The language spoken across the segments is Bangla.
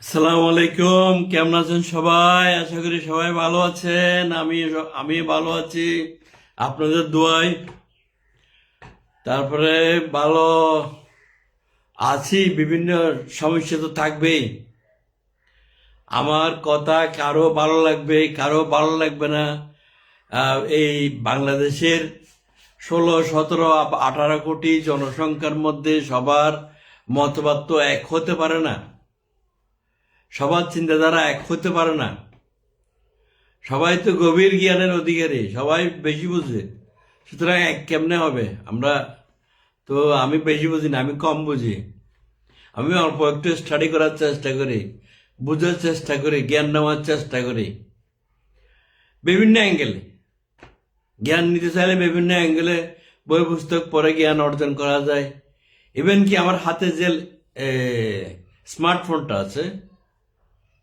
আসসালামু আলাইকুম। কেমন আছেন সবাই? আশা করি সবাই ভালো আছেন। আমি ভালো আছি আপনাদের দোয়ায়। তারপরে ভালো আছি, বিভিন্ন সমস্যা তো থাকবেই। আমার কথা কারো ভালো লাগবে, কারো ভালো লাগবে না। এই বাংলাদেশের 16, 17, 18 কোটি জনসংখ্যার মধ্যে সবার মতবাদ তো এক হতে পারে না, সবার চিন্তাধারা এক হতে পারে না। সবাই তো গভীর জ্ঞানের অধিকারী, সবাই বেশি বুঝে, সুতরাং এক কেমনে হবে? তো আমি বেশি বুঝি না, আমি কম বুঝি। আমি অল্প একটু স্টাডি করার চেষ্টা করি, বুঝার চেষ্টা করি, জ্ঞান নেওয়ার চেষ্টা করি বিভিন্ন অ্যাঙ্গেলে। জ্ঞান নিতে চাইলে বিভিন্ন অ্যাঙ্গেলে বই পুস্তক পড়ে জ্ঞান অর্জন করা যায়। ইভেন কি আমার হাতে যে স্মার্টফোনটা আছে,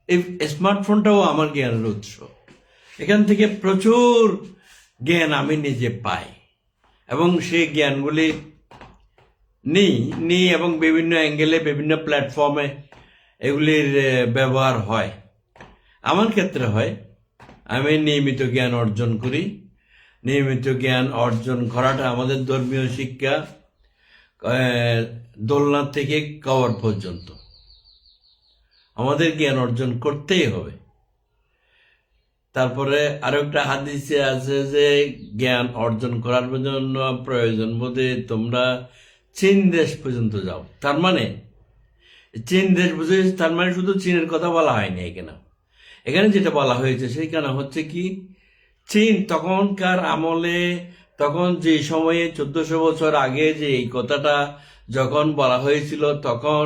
এই স্মার্টফোনটাও আমার জ্ঞানের উৎস। এখান থেকে প্রচুর জ্ঞান আমি নিজে পাই এবং সেই জ্ঞানগুলি নিই এবং বিভিন্ন অ্যাঙ্গেলে বিভিন্ন প্ল্যাটফর্মে এগুলির ব্যবহার হয়। আমার ক্ষেত্রে হয়, আমি নিয়মিত জ্ঞান অর্জন করি। নিয়মিত জ্ঞান অর্জন করাটা আমাদের ধর্মীয় শিক্ষা, দোলনা থেকে কবর পর্যন্ত আমাদের জ্ঞান অর্জন করতেই হবে। তারপরে আরো একটা হাদিসে আছে যে জ্ঞান অর্জন করার জন্য প্রয়োজন বোধে তোমরা চীন দেশ পর্যন্ত যাও। তার মানে চীন দেশ বুঝে, তার মানে শুধু চীনের কথা বলা হয়নি এখানে। এখানে যেটা বলা হয়েছে সেইখানে হচ্ছে কি, চীন তখনকার আমলে, তখন যে সময়ে 1400 বছর আগে যে এই কথাটা যখন বলা হয়েছিল, তখন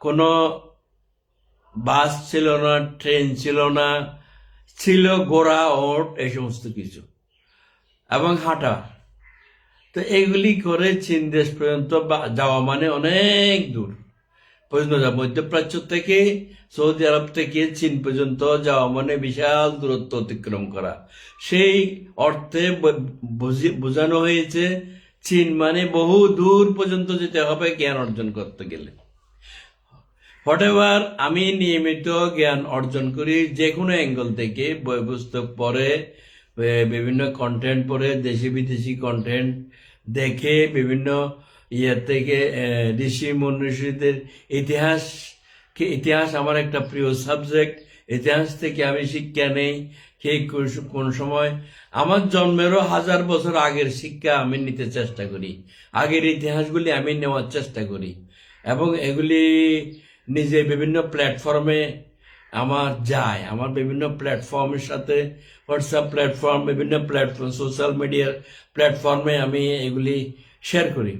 কোনো বাস ছিল না, ট্রেন ছিল না, ছিল ঘোড়া, ওট, এই সমস্ত কিছু এবং হাঁটা। তো এইগুলি করে চীন দেশ পর্যন্ত যাওয়া মানে অনেক দূর পর্যন্ত যাওয়া। মধ্যপ্রাচ্য থেকে, সৌদি আরব থেকে চীন পর্যন্ত যাওয়া মানে বিশাল দূরত্ব অতিক্রম করা। সেই অর্থে বোঝানো হয়েছে চীন মানে বহু দূর পর্যন্ত যেতে হবে জ্ঞান অর্জন করতে গেলে। হোয়াটএভার, আমি নিয়মিত জ্ঞান অর্জন করি যে কোনো অ্যাঙ্গেল থেকে, বই পুস্তক পড়ে, বিভিন্ন কন্টেন্ট পড়ে, দেশি বিদেশি কন্টেন্ট দেখে, বিভিন্ন থেকে ঋষি মনীষীদের ইতিহাস। ইতিহাস আমার একটা প্রিয় সাবজেক্ট। ইতিহাস থেকে আমি শিক্ষা নেই। কে কোন সময় আমার জন্মেরও 1000 বছর আগের শিক্ষা আমি নিতে চেষ্টা করি, আগের ইতিহাসগুলি আমি নেওয়ার চেষ্টা করি এবং এগুলি নিজে বিভিন্ন প্ল্যাটফর্মে আমার বিভিন্ন প্ল্যাটফর্মের সাথে, হোয়াটসঅ্যাপ প্ল্যাটফর্ম, বিভিন্ন প্ল্যাটফর্ম, সোশ্যাল মিডিয়ার প্ল্যাটফর্মে আমি এগুলি শেয়ার করি।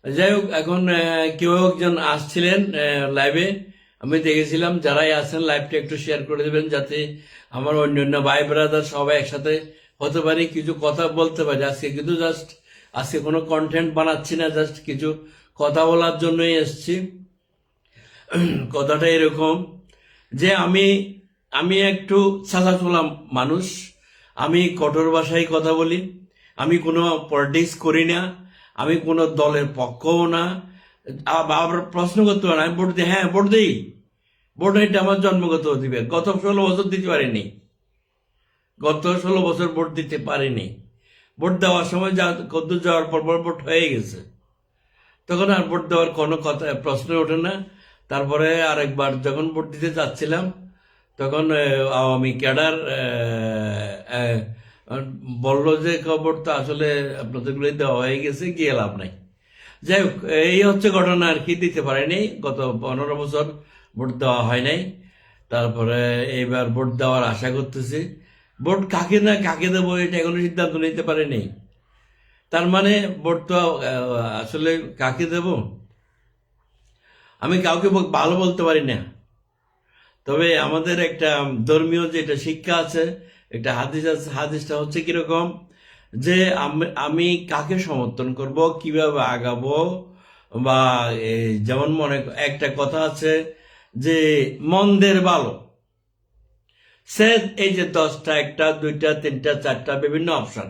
যাই হোক, এখন কেউ একজন আসছিলেন লাইভে, আমি দেখেছিলাম। যারাই আছেন লাইভটা একটু শেয়ার করে দেবেন, যাতে আমার অন্যান্য ভাই ব্রাদার সবাই একসাথে হতে পারি, কিছু কথা বলতে পারি। আজকে কোনো কন্টেন্ট বানাচ্ছি না, জাস্ট কিছু কথা বলার জন্যই এসছি। কথাটা এরকম যে আমি একটু চালাচোলা মানুষ, আমি কঠোর ভাষায় কথা বলি, আমি কোনো পলিটিক্স করি না, আমি কোনো দলের পক্ষও না। আবার প্রশ্ন করতে পারেন আমি ভোট দিই, হ্যাঁ ভোট দিই। ভোট এটা আমার জন্মগত অধিকার। গত 16 বছর দিতে পারিনি, গত 16 বছর ভোট দিতে পারিনি। ভোট দেওয়ার সময় কত যাওয়ার পর ভোট হয়ে গেছে, তখন আর ভোট দেওয়ার কোনো কথা প্রশ্ন ওঠে না। তারপরে আরেকবার যখন ভোট দিতে যাচ্ছিলাম, তখন আওয়ামী ক্যাডার বললো যে খবর তো আসলে আপনাদেরগুলো দেওয়া হয়ে গেছে, গিয়ে লাভ নাই। যাই হোক, এই হচ্ছে ঘটনা আর কি। দিতে পারেনি, গত 15 বছর ভোট দেওয়া হয় নাই। তারপরে এইবার ভোট দেওয়ার আশা করতেছি। ভোট কাকে দেবো এটা এখনো সিদ্ধান্ত নিতে পারেনি। তার মানে ভোট তো আসলে কাকে দেব আমি কাউকে ভালো বলতে পারি না। তবে আমাদের একটা ধর্মীয় যেটা শিক্ষা আছে, একটা হাদিস আছে। হাদিসটা হচ্ছে কিরকম যে আমি কাকে সমর্থন করব, কিভাবে আগাবো, বা যেমন একটা কথা আছে যে মন্দের ভালো সে, এই যে 10টা, 1টা, 2টা, 3টা, 4টা বিভিন্ন অপশন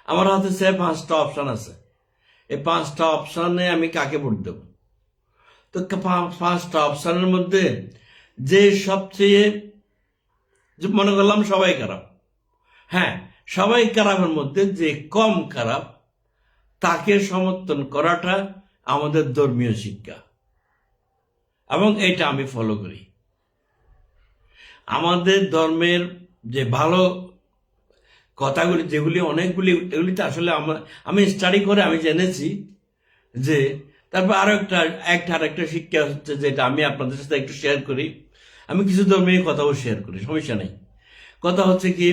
আমার হাতে, সে 5টা অপশন আছে। এই 5টা অপশনে আমি কাকে ভোট দেব? তো 5টা অপশনের মধ্যে যে সবচেয়ে, যে মনে করলাম সবাই খারাপ, হ্যাঁ সবাই খারাপের মধ্যে যে কম খারাপ তাকে সমর্থন করাটা আমাদের ধর্মীয় শিক্ষা, এবং এটা আমি ফলো করি। আমাদের ধর্মের যে ভালো কথাগুলি, যেগুলি অনেকগুলি, এগুলিতে আসলে আমি স্টাডি করে আমি জেনেছি যে, তারপর আরো আরেকটা শিক্ষা হচ্ছে, যেটা আমি আপনাদের সাথে একটু শেয়ার করি। আমি কিছু ধর্মীয় কথাও শেয়ার করি, সমস্যা নেই। কথা হচ্ছে কি,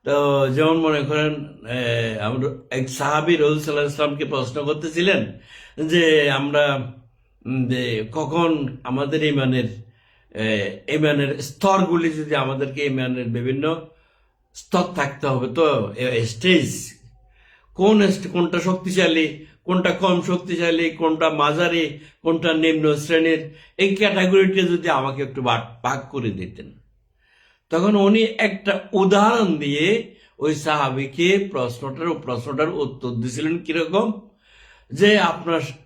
তো যেমন মনে করেন আমরা এক সাহাবী রাসূল সাল্লাল্লাহু আলাইহি ওয়াসাল্লামকে প্রশ্ন করতেছিলেন যে আমরা যে কখন আমাদের ইমানের স্তরগুলি, যদি আমাদেরকে ইমানের বিভিন্ন স্তর থাকতে হবে, তো স্টেজ কোনটা শক্তিশালী, কোনটা কম শক্তিশালী, কোনটা মাঝারি, কোনটা নিম্ন শ্রেণীর, এই ক্যাটাগরিটা যদি আমাকে একটু ভাগ করে দিতেন। তখন উনি একটা উদাহরণ দিয়ে ওই সাহাবীকে প্রশ্নটার উত্তর দিয়েছিলেন কিরকম, যে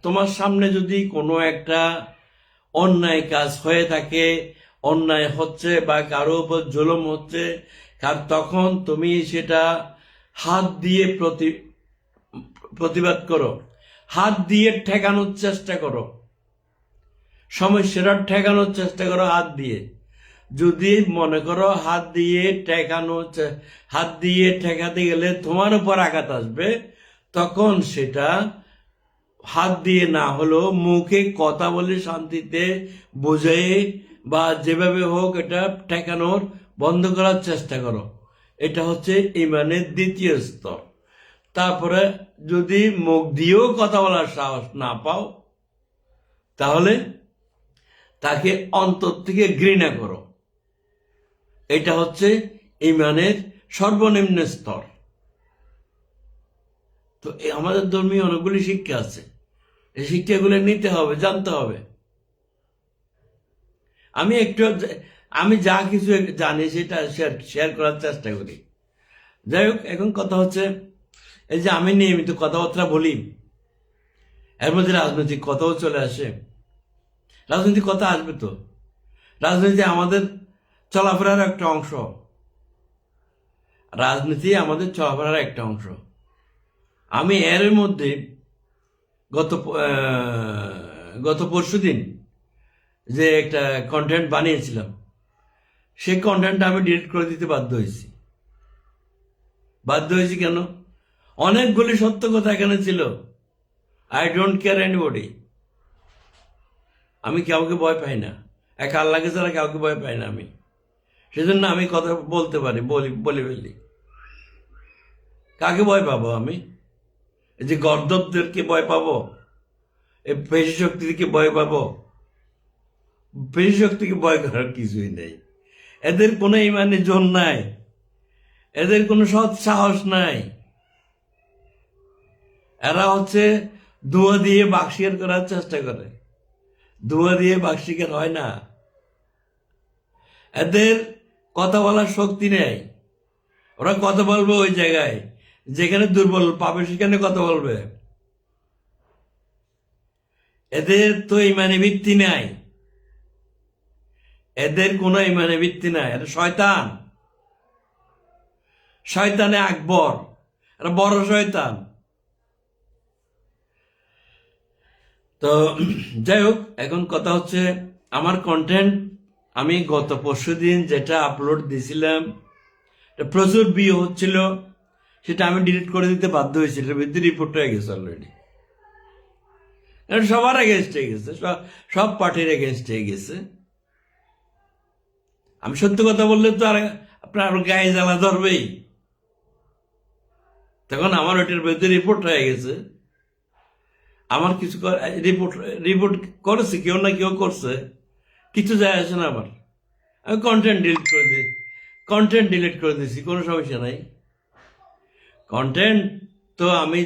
তোমার সামনে যদি কোনো একটা অন্যায় কাজ হয়ে থাকে, অন্যায় হচ্ছে বা কারো উপর জুলুম হচ্ছে, তখন তুমি সেটা হাত দিয়ে প্রতিবাদ করো, হাত দিয়ে ঠেকানোর চেষ্টা করো, সমস্যাটা ঠেকানোর চেষ্টা করো হাত দিয়ে। যদি মনে করো হাত দিয়ে ঠেকাতে গেলে তোমার উপর আঘাত আসবে, তখন সেটা হাত দিয়ে না হলেও মুখে কথা বলে শান্তিতে বোঝাই বা যেভাবে হোক এটা ঠেকানোর বন্ধ করার চেষ্টা করো। এটা হচ্ছে ইমানের দ্বিতীয় স্তর। তারপরে যদি মুখ দিয়েও কথা বলার সাহস না পাও, তাহলে তাকে অন্তর থেকে ঘৃণা করো। এটা হচ্ছে ইমানের সর্বনিম্ন স্তর। তো আমাদের ধর্মীয় অনেকগুলি শিক্ষা আছে, এই শিক্ষাগুলো নিতে হবে, জানতে হবে। আমি যা কিছু জানি সেটা শেয়ার করার চেষ্টা করি। যাই হোক, এখন কথা হচ্ছে, এই যে আমি নিয়মিত কথাবার্তা বলি, এর মধ্যে রাজনৈতিক কথাও চলে আসে। রাজনৈতিক কথা আসবে তো, রাজনীতি আমাদের চলাফেরার একটা অংশ। রাজনীতি আমাদের চলাফেরার একটা অংশ। আমি এর মধ্যে গত পরশুদিন যে একটা কন্টেন্ট বানিয়েছিলাম, সেই কন্টেন্টটা আমি ডিলিট করে দিতে বাধ্য হয়েছি। কেন? অনেকগুলি সত্য কথা এখানে ছিল। I don't care anybody. আমি কাউকে ভয় পাই না, এক আল্লাহকে ছাড়া কাউকে ভয় পাই না আমি। সেজন্য আমি কথা বলতে পারি, বলে ফেলি। কাকে ভয় পাবো আমি? এই যে গর্দবদেরকে ভয় পাবো? এই পেশি শক্তিকে ভয় পাবো? পেশি শক্তিকে ভয় করার কিছুই নেই। এদের কোনো ইমানে জোর নাই, এদের কোনো সৎ সাহস নাই। এরা হচ্ছে ধোঁয়া দিয়ে বাক্সিকার করার চেষ্টা করে। ধোঁয়া দিয়ে বাক্সিকার হয় না। এদের কথা বলার শক্তি নেই। ওরা কথা বলবে ওই জায়গায় যেখানে দুর্বল পাবে, সেখানে কথা বলবে। এদের তো ইমানে ভিত্তি নাই, এদের কোনো ইমানে ভিত্তি নাই। এটা শয়তানে আকবর, এটা বড় শয়তান। তো যাই হোক, এখন কথা হচ্ছে, আমার কন্টেন্ট আমি গত পরশুদিন যেটা আপলোড দিয়েছিলাম, প্রচুর ভিউ হচ্ছিল, সেটা আমি ডিলিট করে দিতে বাধ্য হয়েছি। এটার বিরুদ্ধে রিপোর্ট হয়ে গেছে অলরেডি। সবার এগেনস্ট হয়ে গেছে, সব পার্টির এগেনস্ট হয়ে গেছে। আমি সত্য কথা বললে তো আর আপনার গায়ে জ্বালা ধরবেই। তখন আমার ওইটার বিরুদ্ধে রিপোর্ট হয়ে গেছে। আমার কিছু রিপোর্ট করেছে কেউ না কেউ করছে, কিছু যায় আসে না আমার। আমি কন্টেন্ট ডিলিট করে দিয়েছি, কোনো সমস্যা নাই। কন্টেন্ট তো আমি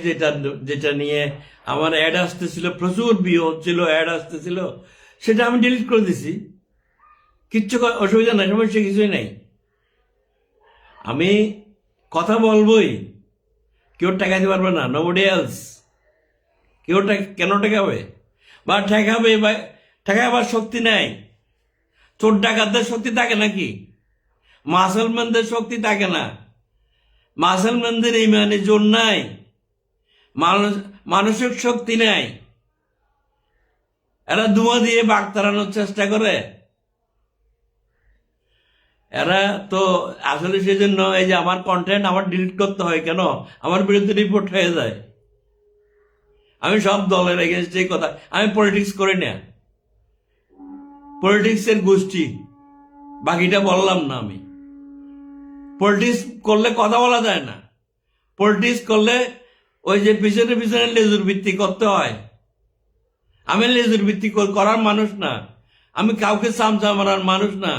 যেটা নিয়ে আমার অ্যাড আসতেছিল, প্রচুর ভিউ হচ্ছিল, অ্যাড আসতেছিল, সেটা আমি ডিলিট করে দিছি। কিচ্ছু অসুবিধা নাই, সমস্যা কিছুই নাই। আমি কথা বলবোই, কেউ ঠেকাতে পারবে না, নোবডি এলস। কেন ঠেকাবে? বা ঠেকাবার শক্তি নাই। চোর ডাকাতদের শক্তি থাকে নাকি? মুসলমানদের শক্তি থাকে না। মুসলমানদের ইমানে জোর নাই, মানসিক শক্তি নাই। এরা ধোঁয়া দিয়ে বাঘ তাড়ানোর চেষ্টা করে। এরা তো আসলে সেজন্য এই যে আমার কন্টেন্ট আমার ডিলিট করতে হয় কেন? আমার বিরুদ্ধে রিপোর্ট হয়ে যায়। আমি সব দলের এগেনস্ট এই কথা, আমি পলিটিক্স করি না, পলিটিক্সের গোষ্ঠী, বাকিটা বললাম না। আমি পলিটিক্স করলে কথা বলা যায় না। পলিটিক্স করলে ওই যে পিছনে পিছনে লেজুর ভিত্তি করতে হয়। আমি লেজুর ভিত্তি করার মানুষ না, আমি কাউকে চামচা মারার মানুষ না,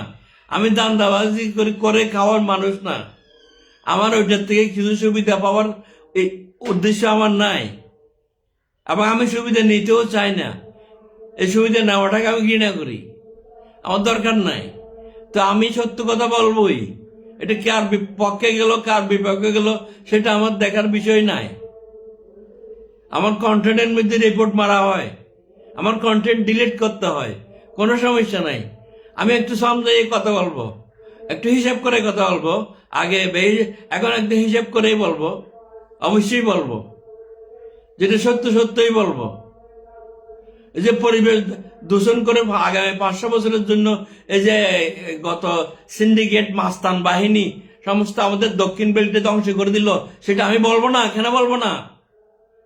আমি দান্দাবাজি করে খাওয়ার মানুষ না। আমার ওইটার থেকে কিছু সুবিধা পাওয়ার এই উদ্দেশ্য আমার নাই, এবং আমি সুবিধা নিতেও চাই না। এই সুবিধা নেওয়াটাকে আমি ঘৃণা করি, আমার দরকার নাই। তো আমি সত্য কথা বলবোই। এটা কার পক্ষে গেল কার বিপক্ষে গেল সেটা আমার দেখার বিষয় নাই। আমার কন্টেন্টের মধ্যে রিপোর্ট মারা হয়, আমার কন্টেন্ট ডিলিট করতে হয়, কোনো সমস্যা নাই। আমি একটু সমঝে কথা বলবো, একটু হিসাব করে কথা বলবো। আগে এখন একটু হিসাব করেই বলবো, অবশ্যই বলবো, যেটা সত্য সত্যই বলবো। এই যে পরিবেশ দূষণ করে আগামী 500 বছরের জন্য এই যে গত সিন্ডিকেট মাস্তান বাহিনী সমস্ত আমাদের দক্ষিণ বেল্টে ধ্বংস করে দিল, সেটা আমি বলবো না? কেন বলবো না?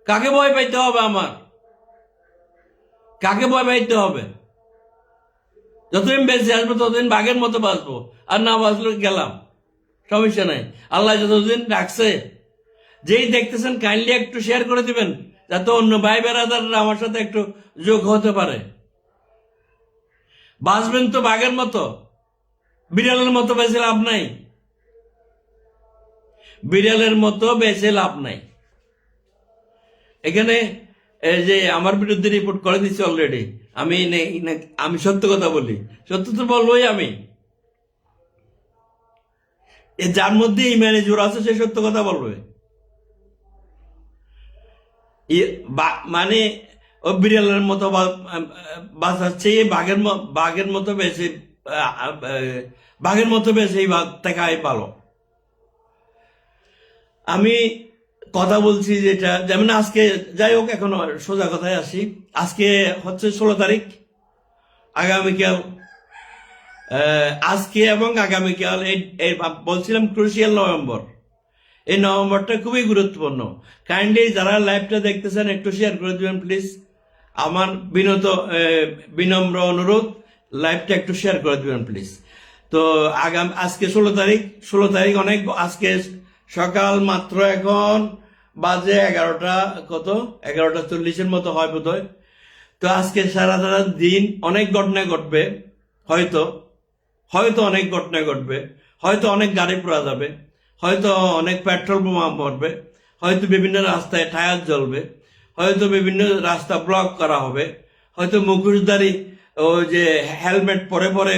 কাকে ভয় পাইতে হবে? আমার কাকে ভয় পাইতে হবে? যতদিন বেঁচে আসবো ততদিন বাঘের মতো বাঁচবো, আর না বাঁচলে গেলাম, সমস্যা নাই। আল্লাহ যতদিন রাখছে। যেই দেখতেছেন কাইন্ডলি একটু শেয়ার করে দিবেন, যাতে অন্য ভাই বেড়াদাররা আমার সাথে একটু যোগ হতে পারে। বাঁচবেন তো বাঘের মতো, বিড়ালের মতো বেঁচে লাভ নাই। বিড়ালের মতো বেঁচে লাভ নাই। এখানে এই যে আমার বিরুদ্ধে রিপোর্ট করে দিচ্ছে অলরেডি। আমি সত্য কথা বলি, সত্য তো বলবোই আমি। যার মধ্যে ইমানে জোর আছে সে সত্য কথা বলবে। মানে ও বিড়ালের মতো বাঁচাচ্ছে, বাঘের মতো বেশি, বাঘের মতো বেশি দেখায় ভালো। আমি কথা বলছি যেটা, যেমন আজকে, যাই হোক এখন সোজা কথায় আসি। আজকে হচ্ছে 16 তারিখ। আগামীকাল, আজকে এবং আগামীকাল এই বলছিলাম ক্রুশিয়াল নভেম্বর। এই নভেম্বরটা খুবই গুরুত্বপূর্ণ। কাইন্ডলি যারা লাইভটা দেখতেছেন একটু শেয়ার করে দিবেন প্লিজ। আমার বিনম্র অনুরোধ, লাইভটা একটু শেয়ার করে দিবেন প্লিজ। তো আজকে 16 তারিখ অনেক, আজকে সকাল মাত্র এখন বাজে 11টা, কত 11:40 মতো হয় বোধহয়। তো আজকে সারা দিন অনেক ঘটনা ঘটবে, হয়তো অনেক ঘটনা ঘটবে, হয়তো অনেক গাড়ি পোড়া যাবে, হয়তো অনেক পেট্রোল বোমা পড়বে, হয়তো বিভিন্ন রাস্তায় টায়ার জ্বলবে, হয়তো বিভিন্ন রাস্তা ব্লক করা হবে, হয়তো মুখোশধারী ওই যে হেলমেট পরে পরে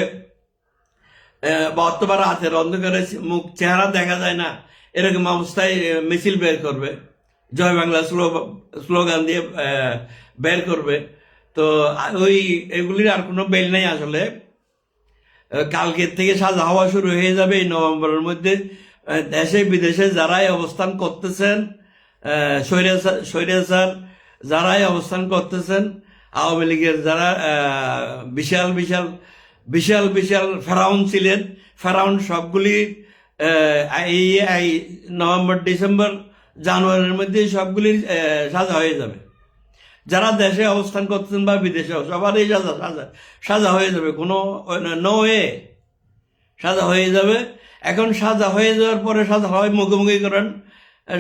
বা অথবা রাতের অন্ধকারে মুখ চেহারা দেখা যায় না এরকম অবস্থায় মিছিল বের করবে, জয় বাংলা স্লোগান দিয়ে বের করবে। তো ওই এগুলির আর কোনো বেল নেই আসলে। কালকের থেকে সাজা হওয়া শুরু হয়ে যাবে এই নভেম্বরের মধ্যে। দেশে বিদেশে যারাই অবস্থান করতেছেন, স্বৈরাচার যারাই অবস্থান করতেছেন, আওয়ামী লীগের যারা বিশাল বিশাল বিশাল বিশাল ফেরাউন ছিলেন, ফেরাউন সবগুলি এই নভেম্বর, ডিসেম্বর, জানুয়ারির মধ্যে সবগুলির সাজা হয়ে যাবে। যারা দেশে অবস্থান করতেছেন বা বিদেশে, সবারই সাজা হয়ে যাবে। কোনো নো ওয়ে, সাজা হয়ে যাবে। এখন সাজা হয়ে যাওয়ার পরে সাজা হয় মুখোমুখি করেন,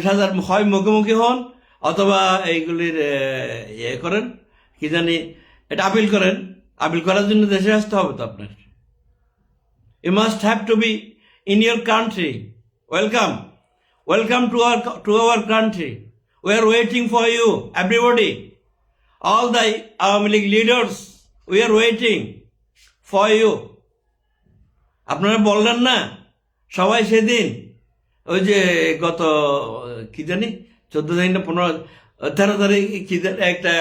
সাজার হয় মুখোমুখি হন, অথবা এইগুলির ইয়ে করেন, কি জানি এটা আপিল করেন। আপিল করার জন্য দেশে আসতে হবে তো আপনার। You must have to be in your country. Welcome to our country. We are waiting for you everybody, all the Awami League leaders, we are waiting for you. আপনারা বললেন না সবাই সেদিন, ওই যে গত কি জানি 14 তারিখ না 13 তারিখ কি একটা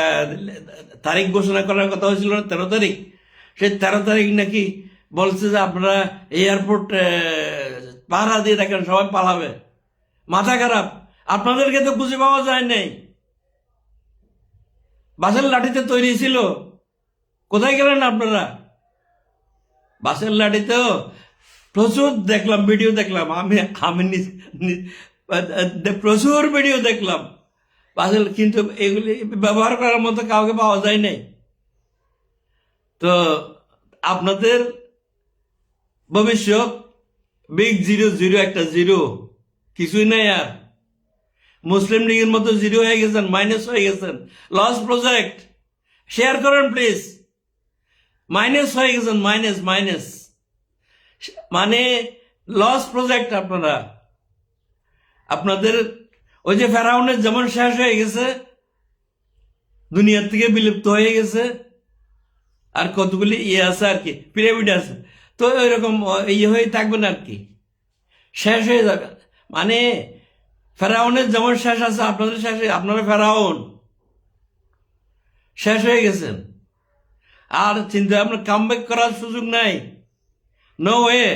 তারিখ ঘোষণা করার কথা হয়েছিল না, 13 তারিখ। সেই 13 তারিখ নাকি বলছে যে আপনারা এয়ারপোর্ট পাহারা দিয়ে দেখেন, সবাই পালাবে। মাথা খারাপ, আপনাদেরকে তো খুঁজে পাওয়া যায় নাই। বাসের লাঠিতে তৈরি ছিল, কোথায় গেলেন আপনারা? বাসের লাঠিতেও প্রচুর দেখলাম, ভিডিও দেখলাম, আমি আমি প্রচুর ভিডিও দেখলাম বাসের, কিন্তু এগুলি ব্যবহার করার মতো কাউকে পাওয়া যায় নাই। তো আপনাদের ভবিষ্যৎ বিগ 0 একটা জিরো, কিছুই নাই আর। মুসলিম লীগের মতো জিরো হয়ে গেছেন, মাইনাস হয়ে গেছেন, লস প্রজেক্ট। শেয়ার করেন প্লিজ। মাইনাস হয়ে গেছেন, মাইনাস মাইনাস, মানে লস প্রজেক্ট আপনারা। আপনাদের ওই যে ফেরাউনের যেমন শেষ হয়ে গেছে, দুনিয়ার থেকে বিলুপ্ত হয়ে গেছে, আর কতগুলি ইয়ে আছে আর কি, পিরামিড আছে, তো ওইরকম ইয়ে হয়ে থাকবেন আর কি, শেষ হয়ে যাবে। মানে ফেরাউনের যেমন শেষ আছে, আপনাদের শেষ হয়ে, আপনারা ফেরাউন শেষ হয়ে গেছেন, আর চিন্তা আপনার কামব্যাক করার সুযোগ নাই, নো ওয়ে।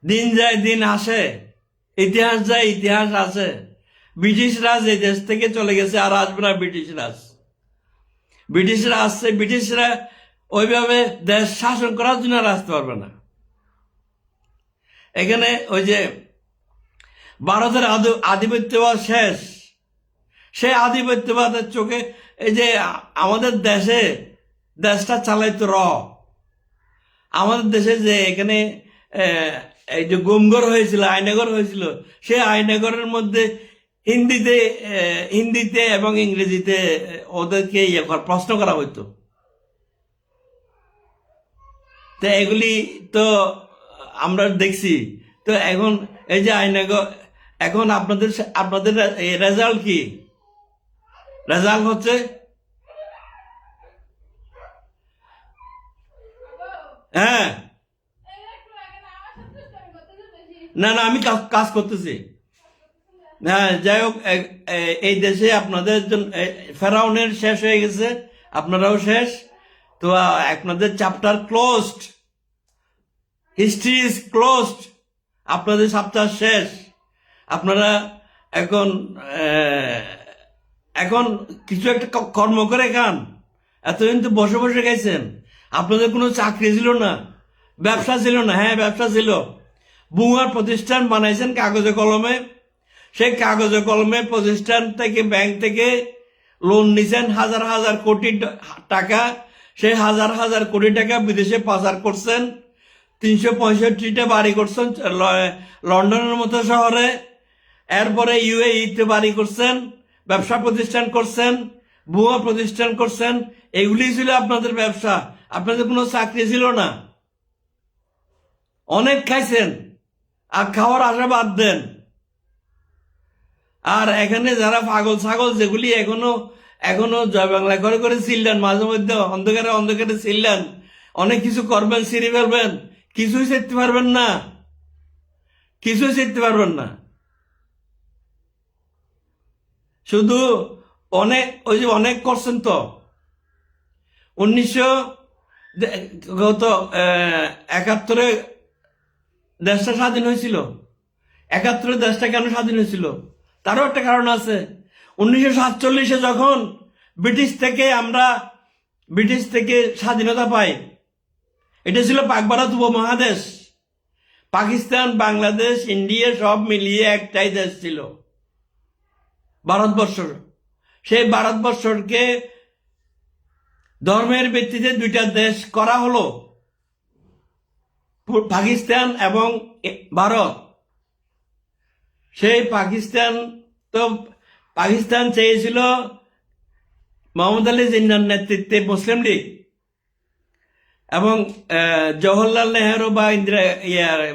দিন যায় দিন আসে, ইতিহাস যায় ইতিহাস আছে। ব্রিটিশ রাজ এই দেশ থেকে চলে গেছে, আর আসবে না ব্রিটিশ রাজ। ব্রিটিশরা আসছে, ব্রিটিশরা ওইভাবে দেশ শাসন করার জন্য আর আসতে পারবে না। এখানে ওই যে ভারতের আধিপত্যবাদ শেষ, সেই আধিপত্যবাদের চোখে এই যে আমাদের দেশটা চালাইতো আমাদের দেশে যে এখানে এই যে গুমঘর হয়েছিল, আয়নাঘর হয়েছিল, সেই আয়নাঘরের মধ্যে হিন্দিতে এবং ইংরেজিতে ওদেরকে প্রশ্ন করা হইতো। তো এগুলি তো আমরা দেখছি। তো এখন এই যে আয়নাঘর, এখন আপনাদের রেজাল্ট কি? রেজাল্ট হচ্ছে হ্যাঁ, না না, আমি কাজ করতেছি। হ্যাঁ, যাই হোক, এই দেশে আপনাদের জন্য ফেরাউনের শেষ হয়ে গেছে, আপনারাও শেষ। তো আপনাদের chapter closed, history is closed, আপনাদের চ্যাপ্টার শেষ। আপনারা এখন কিছু একটা কর্ম করে খান। এতদিন তো বসে বসে গেছেন, আপনাদের কোনো চাকরি ছিল না, ব্যবসা ছিল না। হ্যাঁ, ব্যবসা ছিল, বুয়ার প্রতিষ্ঠান বানাইছেন কাগজে কলমে। সেই কাগজে কলমে প্রতিষ্ঠান থেকে, ব্যাংক থেকে লোন নিছেন হাজার হাজার কোটি টাকা। সেই হাজার হাজার কোটি টাকা বিদেশে পাচার করছেন। 365টা বাড়ি করছেন লন্ডনের মতো শহরে। এরপরে UAE-তে বাড়ি করছেন, ব্যবসা প্রতিষ্ঠান করছেন, বুয়া প্রতিষ্ঠান করছেন। এগুলি ছিল আপনাদের ব্যবসা, আপনাদের কোনো চাকরি ছিল না। অনেক খাইছেন, আর খাওয়ার আশা বাদ দেন। আর এখানে যারা পাগল ছাগল, যেগুলি এখনো জয় বাংলা করে করে চিল্লান, মাঝে মধ্যে অন্ধকারে চিল্লান, অনেক কিছু করবেন, সিঁড়ি ফেলবেন, কিছুই শিখতে পারবেন না, কিছুই শিখতে পারবেন না। শুধু অনেক করছেন তো। 1971 দেশটা স্বাধীন হয়েছিল। 71 দেশটা কেন স্বাধীন হয়েছিল? তারও একটা কারণ আছে। 1947-এ যখন ব্রিটিশ থেকে স্বাধীনতা পাই, এটা ছিল পাক ভারত উপমহাদেশ। পাকিস্তান, বাংলাদেশ, ইন্ডিয়া সব মিলিয়ে একটাই দেশ ছিল, ভারতবর্ষ। সেই ভারতবর্ষকে ধর্মের ভিত্তিতে দুইটা দেশ করা হলো, পাকিস্তান এবং ভারত। সেই পাকিস্তান চেয়েছিল মোহাম্মদ আলী জিন্নার নেতৃত্বে মুসলিম লীগ, এবং জওহরলাল নেহেরু বা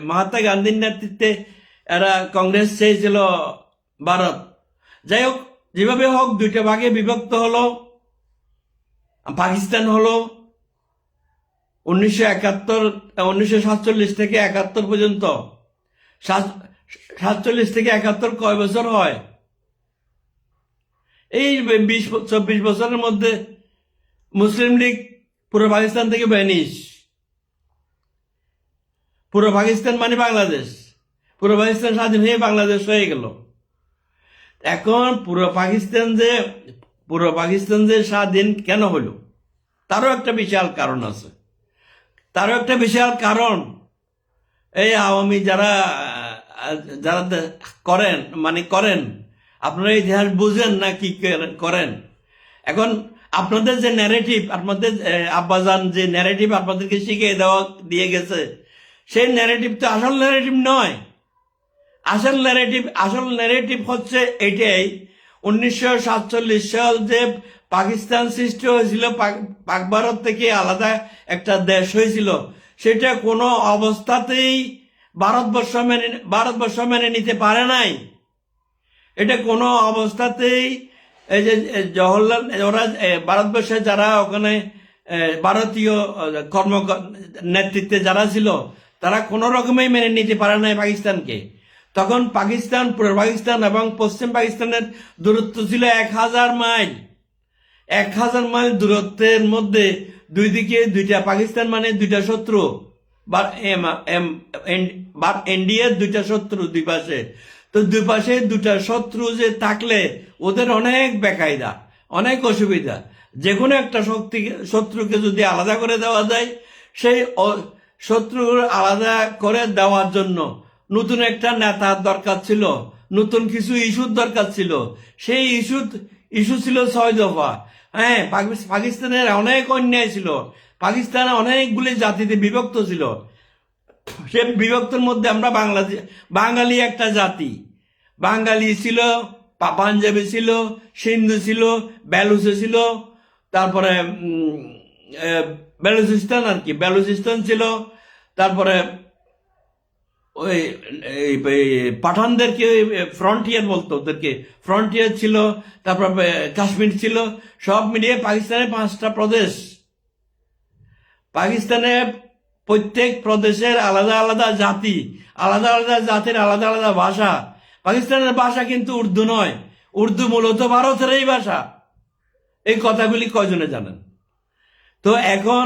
মহাত্মা গান্ধীর নেতৃত্বে এরা কংগ্রেস চেয়েছিল ভারত। যাই হোক, যেভাবে হোক দুইটা ভাগে বিভক্ত হলো। পাকিস্তান হলো 1947 থেকে 71 পর্যন্ত। 47 থেকে 71 কয় বছর হয়? এই 20-24 বছরের মধ্যে মুসলিম লীগ পুরো পাকিস্তান থেকে ব্যানিশ। পুরো পাকিস্তান মানে বাংলাদেশ, পুরো পাকিস্তান স্বাধীন হয়ে বাংলাদেশ হয়ে গেল। এখন পুরো পাকিস্তান যে স্বাধীন কেন হলো, তারও একটা বিশাল কারণ আছে। তারও একটা বিশাল কারণ এই আওয়ামী যারা যারা করেন, আপনারা ইতিহাস বুঝেন না কি করেন। এখন আপনাদের যে ন্যারেটিভ, আপনাদের আব্বাজান যে ন্যারেটিভ আপনাদেরকে শিখিয়ে দিয়ে গেছে, সেই ন্যারেটিভ তো আসল ন্যারেটিভ নয়। আসল ন্যারেটিভ হচ্ছে এটাই, 1947 সাল যে পাকিস্তান সৃষ্টি হয়েছিল, পাক ভারত থেকে আলাদা একটা দেশ হয়েছিল, সেটা কোনো অবস্থাতেই ভারতবর্ষ মেনে নিতে পারে নাই। এটা কোনো অবস্থাতেই এই যে জওহরলাল, ওরা ভারতবর্ষে যারা ওখানে ভারতীয় নেতৃত্বে যারা ছিল, তারা কোনো রকমেই মেনে নিতে পারে নাই পাকিস্তানকে। তখন পূর্ব পাকিস্তান এবং পশ্চিম পাকিস্তানের দূরত্ব ছিল 1000 মাইল। 1000 মাইল দূরত্বের মধ্যে দুই দিকে দুইটা পাকিস্তান মানে দুইটা শত্রু, ইন্ডিয়ার দুইটা শত্রু দুই পাশে। তো দুই পাশে দুটা শত্রু যে থাকলে ওদের অনেক বেকায়দা, অনেক অসুবিধা। যে কোনো একটা শত্রুকে যদি আলাদা করে দেওয়া যায়, সেই শত্রুর আলাদা করে দেওয়ার জন্য নতুন একটা নেতার দরকার ছিল, নতুন কিছু ইস্যুর দরকার ছিল। সেই ইস্যু ছিল 6 দফা। হ্যাঁ, পাকিস্তানের অনেক অন্যায় ছিল, পাকিস্তান অনেকগুলি জাতিতে বিভক্ত ছিল। সে বিভক্তের মধ্যে আমরা বাঙালি একটা জাতি, বাঙালি ছিল, পাঞ্জাবি ছিল, সিন্ধু ছিল, বেলুচ ছিল, তারপরে বেলুচিস্তান ছিল, তারপরে ওই পাঠানদেরকে ফ্রন্টিয়ার বলতো, ওদেরকে ফ্রন্টিয়ার ছিল, তারপর কাশ্মীর ছিল। সব মিলিয়ে পাকিস্তানের 5টা প্রদেশ। পাকিস্তানে প্রত্যেক প্রদেশের আলাদা আলাদা জাতি, আলাদা আলাদা জাতির আলাদা আলাদা ভাষা। পাকিস্তানের ভাষা কিন্তু উর্দু নয়, উর্দু মূলত ভারতেরই ভাষা। এই কথাগুলি কয়জনে জানেন? তো এখন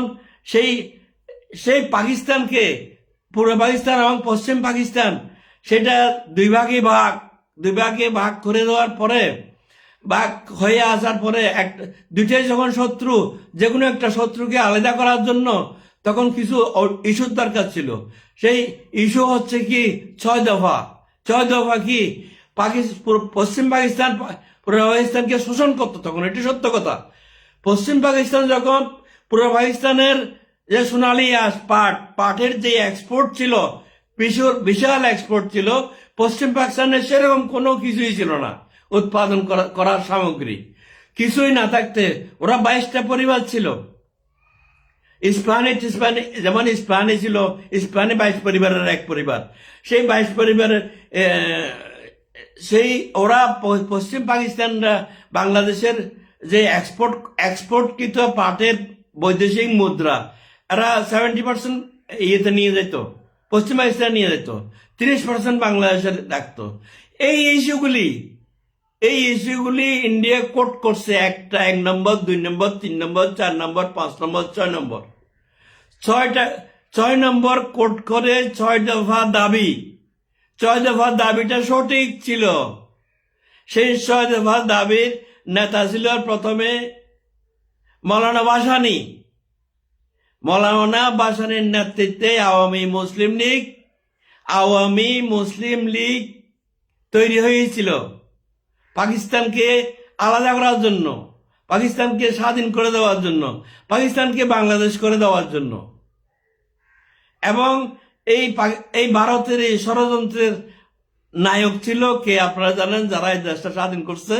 সেই পাকিস্তানকে, পূর্ব পাকিস্তান এবং পশ্চিম পাকিস্তান, সেটা দুই ভাগে ভাগ করে দেওয়ার পরে, ভাগ হয়ে আসার পরে দুইটাই যখন শত্রু, যে কোনো একটা শত্রুকে আলাদা করার জন্য তখন কিছু ইস্যুর দরকার ছিল। সেই ইস্যু হচ্ছে কি 6 দফা। 6 দফা কি, পশ্চিম পাকিস্তান পূর্ব পাকিস্তানকে শোষণ করতো তখন, এটি সত্য কথা। পশ্চিম পাকিস্তান যখন পূর্ব পাকিস্তানের যে সোনালী পাটের যে এক্সপোর্ট ছিল, বিশাল এক্সপোর্ট ছিল, পশ্চিম পাকিস্তানের সেরকম কোনো কিছুই ছিল না উৎপাদন করার সামগ্রী, কিছুই না থাকতে ওরা 22টা পরিবার ছিল। যেমন ইস্পাহানি ছিল, ইস্পাহানি 22 পরিবারের এক পরিবার। সেই 22 পরিবারের ওরা পশ্চিম পাকিস্তানরা বাংলাদেশের যে এক্সপোর্টকৃত পাটের বৈদেশিক মুদ্রা, এরা 70% ইয়েতে নিয়ে যেত, পশ্চিম পাকিস্তান নিয়ে যেত, 30% বাংলাদেশের রাখতো। এই ইস্যুগুলি ইন্ডিয়া কোট করছে, 1 নম্বর, 2 নম্বর, 3 নম্বর, 4 নম্বর, 5 নম্বর, 6 নম্বর। 6 নম্বর কোট করে 6 দফা দাবি। 6 দফা দাবিটা সঠিক ছিল। সেই 6 দফা দাবির নেতা ছিল প্রথমে মৌলানা ভাসানীর নেতৃত্বে আওয়ামী মুসলিম লীগ তৈরি হয়েছিল পাকিস্তানকে আলাদা করার জন্য, পাকিস্তানকে স্বাধীন করে দেওয়ার জন্য, পাকিস্তানকে বাংলাদেশ করে দেওয়ার জন্য। এবং এই ভারতের এই ষড়যন্ত্রের নায়ক ছিল কে আপনারা জানেন? যারা এই দেশটা স্বাধীন করছে,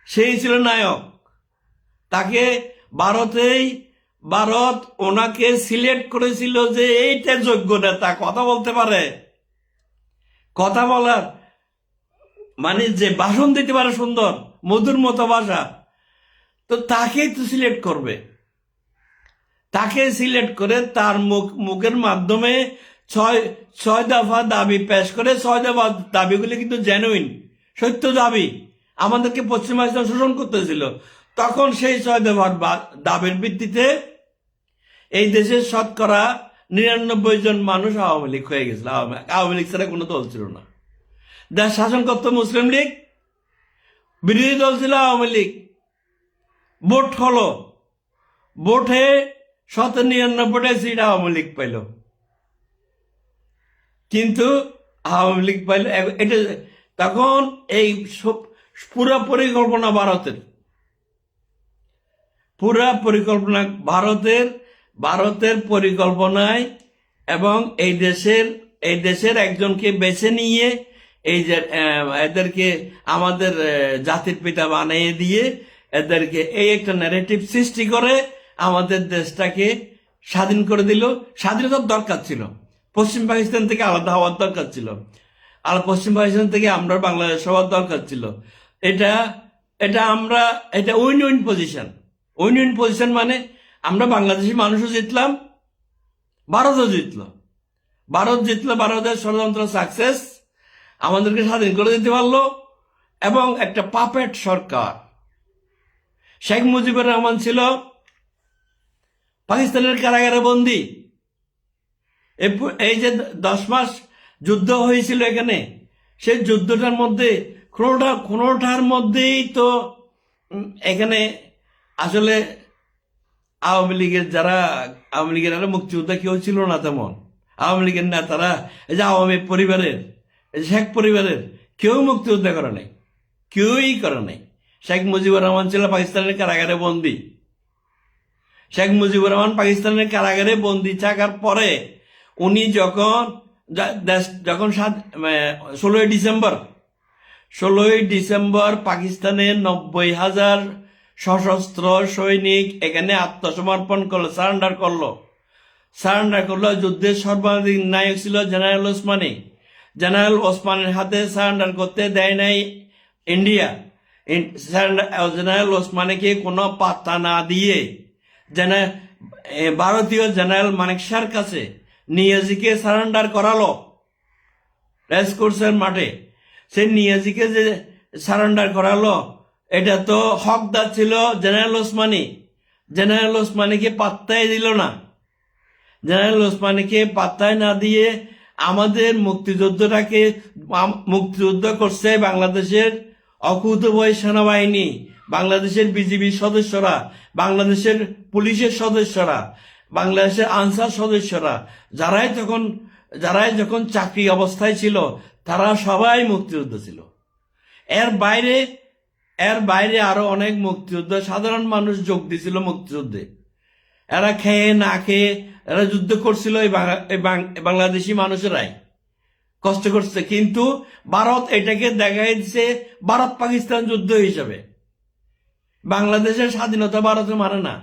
সেই ছিল নায়ক। তাকে ভারত ওনাকে সিলেক্ট করেছিল যে এইটা যোগ্য নেতা, কথা বলতে পারে, কথা বলার মানে যে ভাষণ দিতে পারে সুন্দর মধুর মতো ভাষা, তো তাকেই তো সিলেক্ট করবে। তাকে সিলেক্ট করে তার মুখের মাধ্যমে 6 দফা দাবি পেশ করে। 6 দফা দাবিগুলি কিন্তু জেনুইন, সত্য দাবি। আমাদেরকে পশ্চিম পাকিস্তান শোষণ করতেছিল, তখন সেই 6 দফার দাবির ভিত্তিতে এই দেশের শতকরা 99 জন মানুষ আওয়ামী লীগ হয়ে গেছিল। আওয়ামী লীগ ছাড়া কোনো দল ছিল না। দেশ শাসন করত মুসলিম লীগ, বিরোধী দল ছিল আওয়ামী লীগ। ভোট হলো, ভোটে 99টা সিট আওয়ামী লীগ পাইল, কিন্তু আওয়ামী লীগ পাইল এটা। তখন এই পুরা পরিকল্পনা ভারতের পরিকল্পনায়, এবং এই দেশের একজনকে বেছে নিয়ে এই যে এদেরকে আমাদের জাতির পিতা বানিয়ে দিয়ে এদেরকে এই একটা ন্যারেটিভ সৃষ্টি করে আমাদের দেশটাকে স্বাধীন করে দিল। স্বাধীনতার দরকার ছিল, পশ্চিম পাকিস্তান থেকে আলাদা হওয়ার দরকার ছিল, আর পশ্চিম পাকিস্তান থেকে আমরা বাংলাদেশ হওয়ার দরকার ছিল। এটা win win position. Win win position মানে আমরা বাংলাদেশি মানুষও জিতলাম, ভারতও জিতলো। ভারতের ষড়যন্ত্র সাকসেস, আমাদেরকে স্বাধীন করে দিতে পারলো। এবং একটা পাপেট সরকার, শেখ মুজিবুর রহমান ছিল পাকিস্তানের কারাগারে বন্দী। এই যে 10 মাস যুদ্ধ হয়েছিল এখানে, সেই যুদ্ধটার মধ্যে কোনোটার মধ্যেই তো এখানে আসলে আওয়ামী লীগের মুক্তিযোদ্ধা কেউ ছিল না তেমন। আওয়ামী লীগের নেতারা, এই যে আওয়ামী পরিবারের, শেখ পরিবারের কেউ মুক্তিযোদ্ধা করে নাই, কেউই করে নাই। শেখ মুজিবুর রহমান ছিল পাকিস্তানের কারাগারে বন্দী। শেখ মুজিবুর রহমান পাকিস্তানের কারাগারে বন্দী থাকার পরে উনি যখন 16ই ডিসেম্বর পাকিস্তানের 90,000 সশস্ত্র সৈনিক এখানে আত্মসমর্পণ করলো, সারেন্ডার করলো। যুদ্ধের সর্বাধিক নায়ক ছিল জেনারেল ওসমানী। জেনারেল ওসমানের হাতে সারেন্ডার করতে দেয় নাই ইন্ডিয়া। জেনারেল ওসমানীকে কোনো পাত্তা না দিয়ে ভারতীয় জেনারেল মানেকশার কাছে নিয়াজিকে সারেন্ডার করালো রেসকোর্সের মাঠে। সে নিয়াজিকে যে সারেন্ডার করালো, এটা তো হকদার ছিল জেনারেল ওসমানী। জেনারেল ওসমানীকে পাত্তাই দিল না। জেনারেল ওসমানীকে পাত্তায় না দিয়ে আমাদের মুক্তিযুদ্ধ করছে বাংলাদেশের অকুতোভয় সেনাবাহিনী, বাংলাদেশের বিজিবির সদস্যরা, বাংলাদেশের পুলিশের সদস্যরা, বাংলাদেশের আনসার সদস্যরা, যারাই যখন চাকরি অবস্থায় ছিল তারা সবাই মুক্তিযুদ্ধ ছিল। এর বাইরে আরো অনেক মুক্তিযুদ্ধ, সাধারণ মানুষ যোগ দিছিল মুক্তিযুদ্ধে। এরা খেয়ে না খেয়ে এরা যুদ্ধ করছিল, বাংলাদেশি মানুষেরাই কষ্ট করছে। কিন্তু ভারত এটাকে দেখাই দিচ্ছে ভারত পাকিস্তান যুদ্ধ হিসাবে। বাংলাদেশের স্বাধীনতা ভারতে মানে না,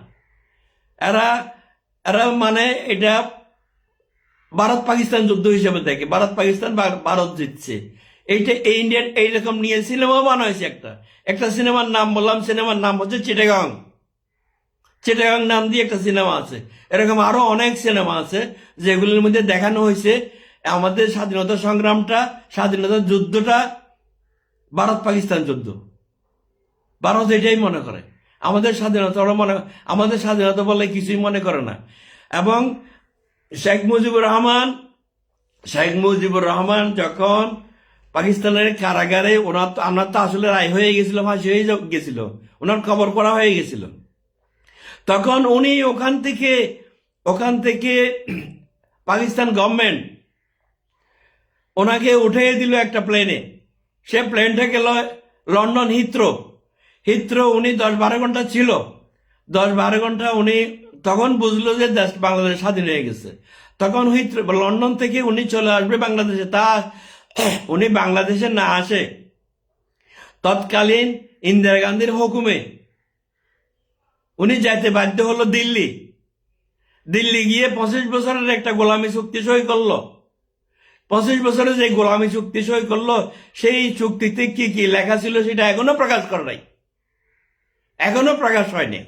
এরা মানে এটা ভারত পাকিস্তান যুদ্ধ হিসেবে দেখে। ভারত জিতছে, এই ইন্ডিয়ান এইরকম নিয়ে সিনেমা বানাইছে। একটা সিনেমার নাম বললাম, সিনেমার নাম হচ্ছে চিটাগাং নাম দিয়ে একটা সিনেমা আছে। এরকম আরো অনেক সিনেমা আছে যেগুলোর মধ্যে দেখানো হয়েছে আমাদের স্বাধীনতা সংগ্রামটা, স্বাধীনতার যুদ্ধটা ভারত পাকিস্তান যুদ্ধ। ভারত এটাই মনে করে আমাদের স্বাধীনতা বলে কিছুই মনে করে না। এবং শেখ মুজিবুর রহমান যখন পাকিস্তানের কারাগারে, ওনার তো আসলে রায় হয়ে গেছিল, ফাঁসি হয়ে গেছিল, ওনার খবর করা হয়ে গেছিল। তখন উনি ওখান থেকে পাকিস্তান গভর্নমেন্ট ওনাকে উঠিয়ে দিল একটা প্লেনে। সে প্লেনটা গেল লন্ডন হিথ্রো। উনি 10-12 ঘন্টা ছিল। 10-12 ঘন্টা উনি তখন বুঝলো যে বাংলাদেশ স্বাধীন হয়ে গেছে। তখন লন্ডন থেকে উনি চলে আসবে বাংলাদেশে। উনি বাংলাদেশে না আসে, তৎকালীন ইন্দিরা গান্ধীর হুকুমে উনি যাইতে বাধ্য হলো দিল্লি গিয়ে 25 বছরের একটা গোলামী চুক্তি সই করলো। 25 বছরের যে গোলামী চুক্তি সই করলো, সেই চুক্তিতে কি কি লেখা ছিল সেটা এখনো প্রকাশ করে নাই, এখনো প্রকাশ হয়নি।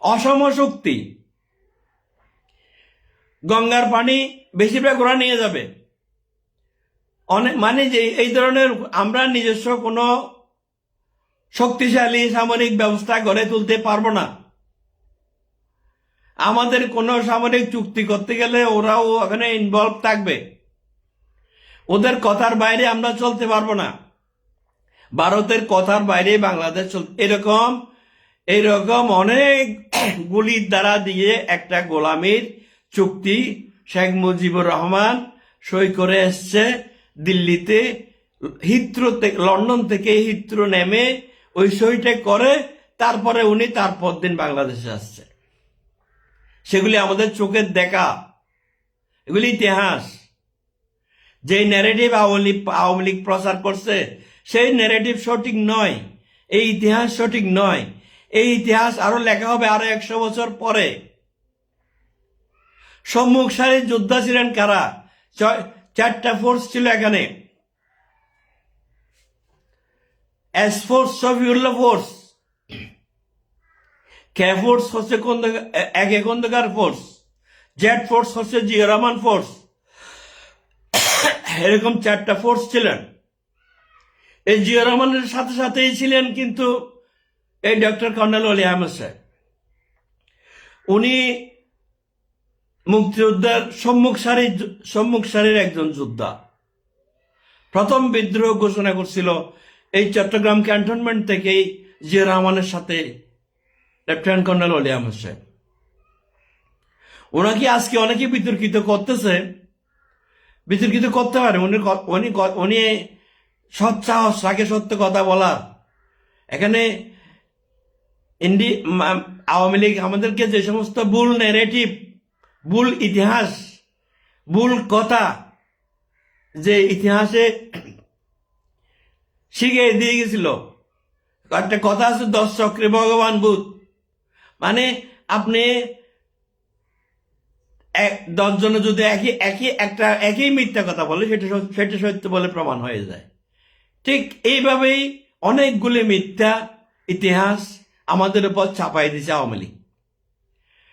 অসম চুক্তি, গঙ্গার পানি বেশিরভাগ ওরা নিয়ে যাবে। মানে যে এই ধরনের আমরা নিজস্ব কোনো শক্তিশালী সামরিক ব্যবস্থা গড়ে তুলতে পারবো না। আমাদের কোনো সামরিক চুক্তি করতে গেলে ওরাও ওখানে ইনভলভ থাকবে, ওদের কথার বাইরে আমরা চলতে পারবো না, ভারতের কথার বাইরে বাংলাদেশ এরকম অনেক গুলির দ্বারা দিয়ে একটা গোলামির চুক্তি শেখ মুজিবুর রহমান সই করে এসছে দিল্লিতে, লন্ডন থেকে হিথ্রো নেমে ওই সইটা করে তারপরে উনি তার পরদিন বাংলাদেশে আসছে। সেগুলি আমাদের চোখের দেখা, এগুলি ইতিহাস। যে ন্যারেটিভ আওয়ামী লীগ প্রচার করছে সেই ন্যারেটিভ সঠিক নয়, এই ইতিহাস সঠিক নয়। এই ইতিহাস আরো লেখা হবে আরো 100 বছর পরে। সম্মুখ সারির যোদ্ধা ছিলেন কারা? 4টা ফোর্স ছিল এখানে। S force Shafiullah force, K force হচ্ছে খন্দকার ফোর্স, জেড ফোর্স হচ্ছে জিয়া রহমান ফোর্স, এরকম 4টা ফোর্স ছিলেন। এই জিয়া রহমানের সাথে সাথেই ছিলেন কিন্তু এই ডক্টর কর্নেল ওলি আহমেদ সাহেব। উনি মুক্তিযোদ্ধার সম্মুখ সারির একজন যোদ্ধা। প্রথম বিদ্রোহ ঘোষণা করছিল এই চট্টগ্রাম ক্যান্টনমেন্ট থেকেই জিয়া রহমানের সাথে লেফটেন্যান্ট কর্নেল ওলি আহমেদ সাহেব। ওনাকে আজকে অনেকে বিতর্কিত করতেছে, বিতর্কিত করতে পারে। উনি সৎ সাহস রাখে সত্য কথা বলার। এখানে আওয়ামী লীগ আমাদেরকে যে সমস্ত ভুল ন্যারেটিভ, ভুল ইতিহাস, ভুল কথা যে ইতিহাসে শিখিয়ে দিয়ে গেছিল, একটা কথা আছে 10 চক্রে ভগবান বুধ, মানে আপনি 10 জনে যদি একই মিথ্যা কথা বলে সেটা সত্য বলে প্রমাণ হয়ে যায়। ঠিক এইভাবেই অনেকগুলি মিথ্যা ইতিহাস আমাদের উপর চাপাই দিয়েছে আওয়ামী লীগ।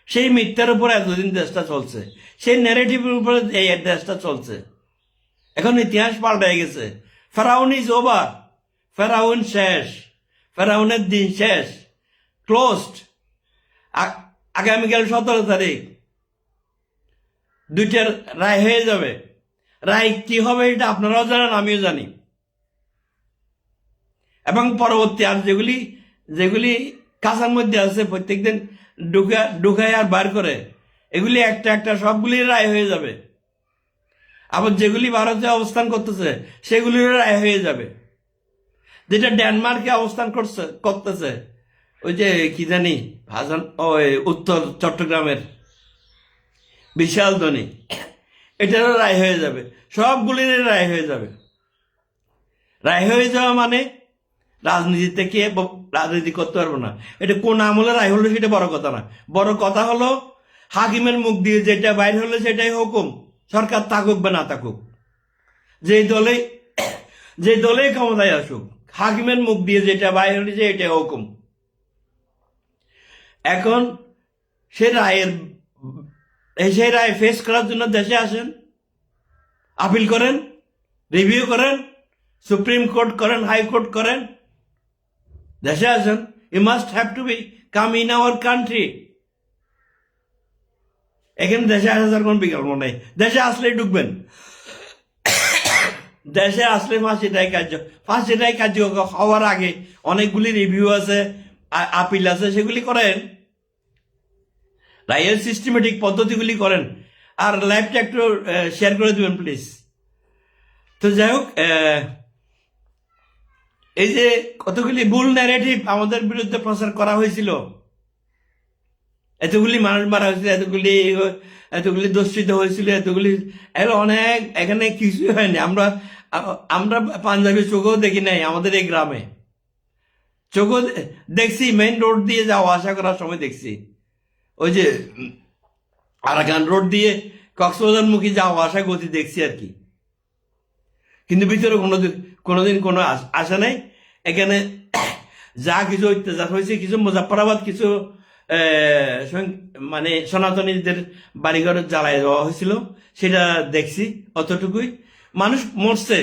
সেই মিথ্যার উপর এতদিন দেশটা চলছে, সেই ন্যারেটিভের উপর এই দেশটা চলছে। এখন ইতিহাস পাল্টে গেছে। ফেরাউন ইজ ওভার, ফেরাউন শেষ, ফেরাউনের দিন শেষ, ক্লোজড। আগামীকাল 17 তারিখ 2টার রায় হয়ে যাবে। রায় কি হবে এটা আপনারাও জানেন, আমিও জানি। এবং পরবর্তী আর যেগুলি কাঁচার মধ্যে আছে প্রত্যেকদিন ঢুকায় আর বার করে, এগুলি একটা সবগুলি রায় হয়ে যাবে। আবার যেগুলি ভারতে অবস্থান করতেছে সেগুলির রায় হয়ে যাবে। যেটা ডেনমার্কে অবস্থান করতেছে ওই যে কি জানি উত্তর চট্টগ্রামের বিশাল ধ্বনি, এটারও রায় হয়ে যাবে। সবগুলির রায় হয়ে যাবে। রায় হয়ে যাওয়া মানে রাজনীতি থেকে রাজনীতি করতে পারবো না। এটা কোন আমলে রায় হলো সেটা বড় কথা না। বড় কথা হলো হাকিমের মুখ দিয়ে যেটা বাইর হলো সেটাই হুকুম, সরকার থাকুক বা না থাকুক, যে দলেই ক্ষমতায় আসুক, হাকিমের মুখ দিয়ে যেটা বাইর হয়েছে এটাই হুকুম। এখন সেই রায় ফেস করার জন্য দেশে আসেন, আপিল করেন, রিভিউ করেন, সুপ্রিম কোর্ট করেন, হাইকোর্ট করেন, দেশে আসেন। You must have to be come in our country. এখানে দেশে আসার কোন বিকল্প নেই। দেশে আসলেই ঢুকবেন, দেশে আসলে ফাঁসিটাই কার্য হওয়ার আগে অনেকগুলি রিভিউ আছে, আপিল আছে, সেগুলি করেন, রায়ের সিস্টেমেটিক পদ্ধতিগুলি করেন। আর লাইভটা একটু শেয়ার করে দিবেন প্লিজ। তো যাই হোক, এই যে কতগুলি ভুল ন্যারেটিভ আমাদের বিরুদ্ধে প্রচার করা হয়েছিল, এতগুলি মানুষ মারা হয়েছিল, এতগুলি দূষিত হয়েছিল, অনেক, এখানে কিছুই হয়নি। আমরা পাঞ্জাবি চোখেও দেখি নাই আমাদের এই গ্রামে। চোখও দেখছি, মেইন রোড দিয়ে যাওয়া আসা করার সময় দেখছি, ওই যে আরাকান রোড দিয়ে কক্সবাজার মুখী যাওয়া আসা গতি দেখছি আর কি। কিন্তু ভিতরে কোনোদিন কোনো আসা নাই। এখানে যা কিছু অত্যাচার হয়েছে, কিছু মুজাফফরাবাদ, কিছু মানে সনাতনীদের বাড়িঘরে জ্বালায় দেওয়া হয়েছিল, সেটা দেখছি, অতটুকুই। মানুষ মরছে,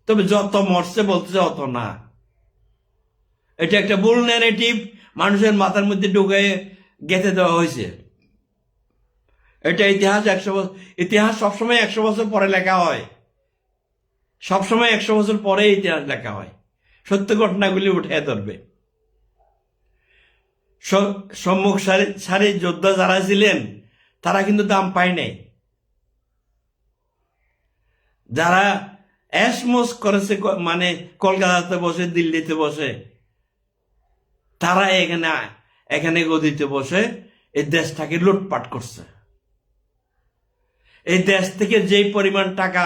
তবে যত মরছে বলতেছে অত না। এটা একটা ভুল ন্যারেটিভ মানুষের মাথার মধ্যে ঢুকে গেঁথে দেওয়া হয়েছে। এটা ইতিহাস 100 বছর, ইতিহাস সবসময় 100 বছর পরে লেখা হয়, সবসময় 100 বছর পরে ইতিহাস লেখা হয়, সত্য ঘটনাগুলি উঠে ধরবে। সম্মুখ সারির যোদ্ধা যারা ছিলেন তারা কিন্তু দাম পায় নাই। যারা অ্যাসমোস করেছে, মানে কলকাতাতে বসে, দিল্লিতে বসে, তারা এখানে গদিতে বসে এই দেশটাকে লুটপাট করছে। এই দেশ থেকে যেই পরিমাণ টাকা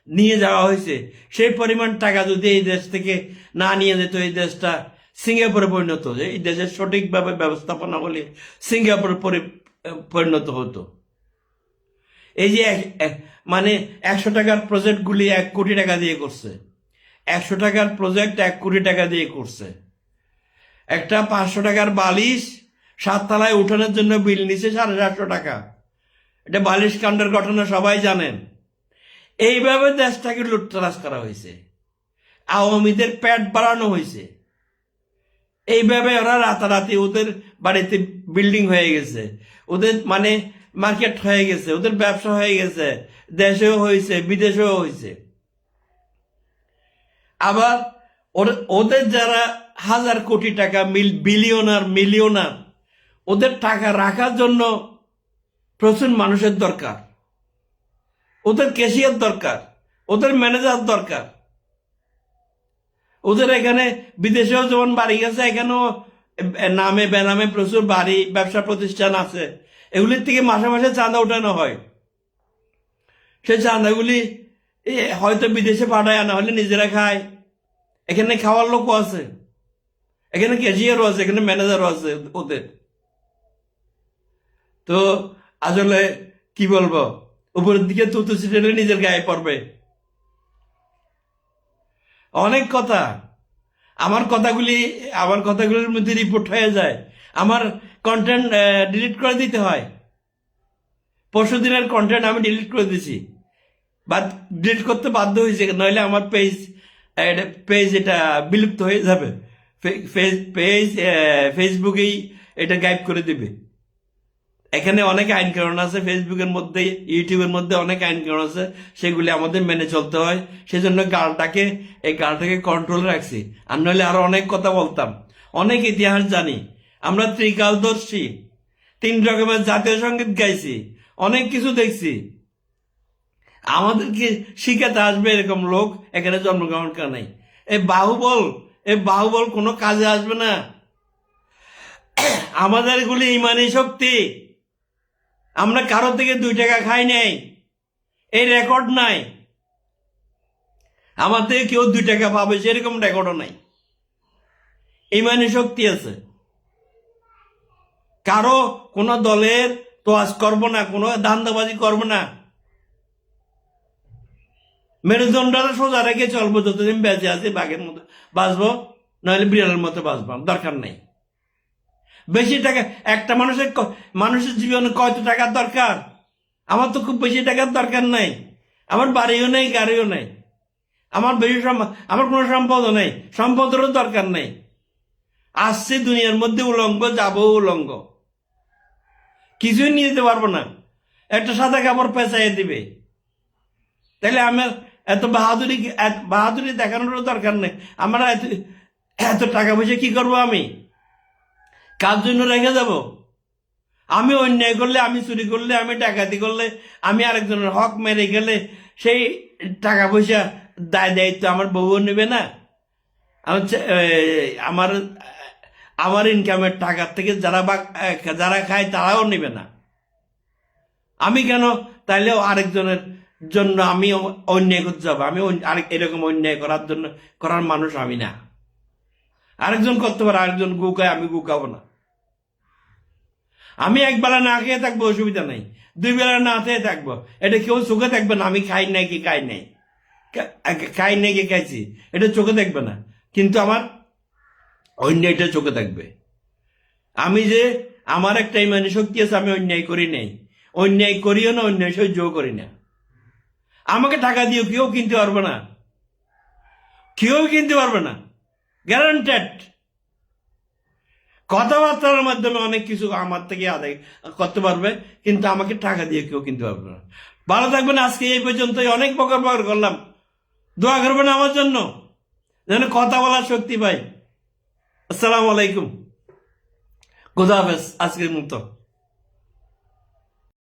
নিয়ে যাওয়া হয়েছে, সেই পরিমাণ টাকা যদি এই দেশ থেকে না নিয়ে যেত, এই দেশটা সিঙ্গাপুরে পরিণত হতো। এই দেশের সঠিকভাবে ব্যবস্থাপনা হলে সিঙ্গাপুরে পরিণত হতো। এই যে মানে 100 টাকার প্রজেক্টগুলি 1 কোটি টাকা দিয়ে করছে, 100 টাকার প্রজেক্ট 1 কোটি টাকা দিয়ে করছে। একটা 500 টাকার বালিশ 7 তলায় উঠানোর জন্য বিল নিছে 750 টাকা। এটা বালিশ কাণ্ডের ঘটনা সবাই জানেন। এইভাবে দেশটাকে লুটতরাজ করা হয়েছে, আওয়ামীদের পেট বাড়ানো হয়েছে। এইভাবে ওরা রাতারাতি ওদের বাড়িতে বিল্ডিং হয়ে গেছে, ওদের মানে মার্কেট হয়ে গেছে, ওদের ব্যবসা হয়ে গেছে, দেশেও হয়েছে, বিদেশেও হয়েছে। আবার ওদের যারা 1000 কোটি টাকা মিলিয়নার, ওদের টাকা রাখার জন্য প্রচুর মানুষের দরকার, ওদের ক্যাশিয়ার দরকার, ওদের ম্যানেজার দরকার। ওদের এখানে বিদেশেও যেমন বাড়ি গেছে, এখানেও নামে বেনামে প্রচুর বাড়ি, ব্যবসা প্রতিষ্ঠান আছে। এগুলির থেকে মাসে মাসে চাঁদা উঠানো হয়। সেই চাঁদাগুলি হয়তো বিদেশে পাঠায়, না হলে নিজেরা খায়। এখানে খাওয়ার লোকও আছে, এখানে ক্যাশিয়ারও আছে, এখানে ম্যানেজারও আছে ওদের। তো আসলে কি বলবো, উপরের দিকে তুতু ছিটালে নিজের গায়ে পড়বে। অনেক কথা, আমার কথাগুলির মধ্যে রিপোর্ট হয়ে যায়, আমার কন্টেন্ট ডিলিট করে দিতে হয়। পরশু দিনের কন্টেন্ট আমি ডিলিট করে দিছি, ডিলিট করতে বাধ্য হয়েছে, নইলে আমার পেজ এটা বিলুপ্ত হয়ে যাবে। ফেসবুকেই এটা গায়েব করে দিবে। এখানে অনেক আইন কানুন আছে, ফেসবুকের মধ্যে, ইউটিউবের মধ্যে অনেক আইন কানুন আছে, সেগুলি আমাদের মেনে চলতে হয়। সেজন্য গালটাকে কন্ট্রোল রাখছি, আর নইলে আরো অনেক কথা বলতাম। অনেক ইতিহাস জানি আমরা, ত্রিকালদর্শী, 3 রকমের জাতীয় সঙ্গীত গাইছি, অনেক কিছু দেখছি। আমাদেরকে শিখাতে আসবে এরকম লোক এখানে জন্মগ্রহণ করে নাই। এই বাহুবল কোনো কাজে আসবে না। আমাদের এগুলি ইমানি শক্তি। আমরা কারো থেকে 2 টাকা খাই নাই, এই রেকর্ড নাই। আমার থেকে কেউ 2 টাকা পাবে সেরকম রেকর্ডও নাই। ইমানি শক্তি আছে। কারো কোনো দলের তোয়াজ করবো না, কোনো ধান্দাবাজি করবো না। মেরুদণ্ডটা সোজা রেখে চলবো, যতদিন বেঁচে আছি বাঘের মতো বাঁচবো, নাহলে বিড়ালের মতো বাঁচবো, দরকার নেই বেশি টাকা। একটা মানুষের জীবনে কত টাকার দরকার? আমার তো খুব বেশি টাকার দরকার নাই। আমার বাড়িও নেই, গাড়িও নেই, আমার আমার কোনো সম্পদও নেই, সম্পদেরও দরকার নেই। আসছি দুনিয়ার মধ্যে উলঙ্গ, যাবো উলঙ্গ, কিছুই নিয়ে যেতে পারবো না। একটা সাদা কাপড় পেঁচাইয়ে দিবে। তাহলে আমার এত বাহাদুরি দেখানোর দরকার নেই। আমরা এত টাকা পয়সা কি করবো? আমি কার জন্য রেখে যাব? আমি অন্যায় করলে, আমি চুরি করলে, আমি ডাকাতি করলে, আমি আরেকজনের হক মেরে গেলে সেই টাকা পয়সা দায়িত্ব আমার বউও নেবে না। আমার ইনকামের টাকার থেকে যারা খায় তারাও নেবে না। আমি কেন তাইলে আরেকজনের জন্য আমি অন্যায় করতে যাবো? আমি এরকম অন্যায় করার মানুষ আমি না। আরেকজন করতে পারে, আরেকজন গুকায়, আমি গুকাবো না। আমি একবেলা না খেয়ে থাকবো, অসুবিধা নাই। 2 বেলা না খেয়ে থাকবো, এটা কেউ চোখে দেখবে না। আমি খাই নাই কি খাইছি, এটা চোখে দেখবে না, কিন্তু আমার অন্যায়টা চোখে দেখবে। আমার একটা ইমানি শক্তি আছে, আমি অন্যায় করি নাই, অন্যায় করিও না, অন্যায় সহ্যও করি না। আমাকে টাকা দিও কেউ কিনতে পারবে না, কেউ কিনতে পারবে না, গ্যারান্টেড। কথাবার্তার মাধ্যমে অনেক কিছু আমার থেকে আদায় করতে পারবে, কিন্তু আমাকে টাকা দিয়ে কেউ কিনতে পারবে না। ভালো থাকবেন, আজকে এই পর্যন্তই, অনেক বকর বকর করলাম। দোয়া করবেন আমার জন্য যেন কথা বলার শক্তি পাই। আসসালামু আলাইকুম, খুদা হাফেজ আজকের মতো।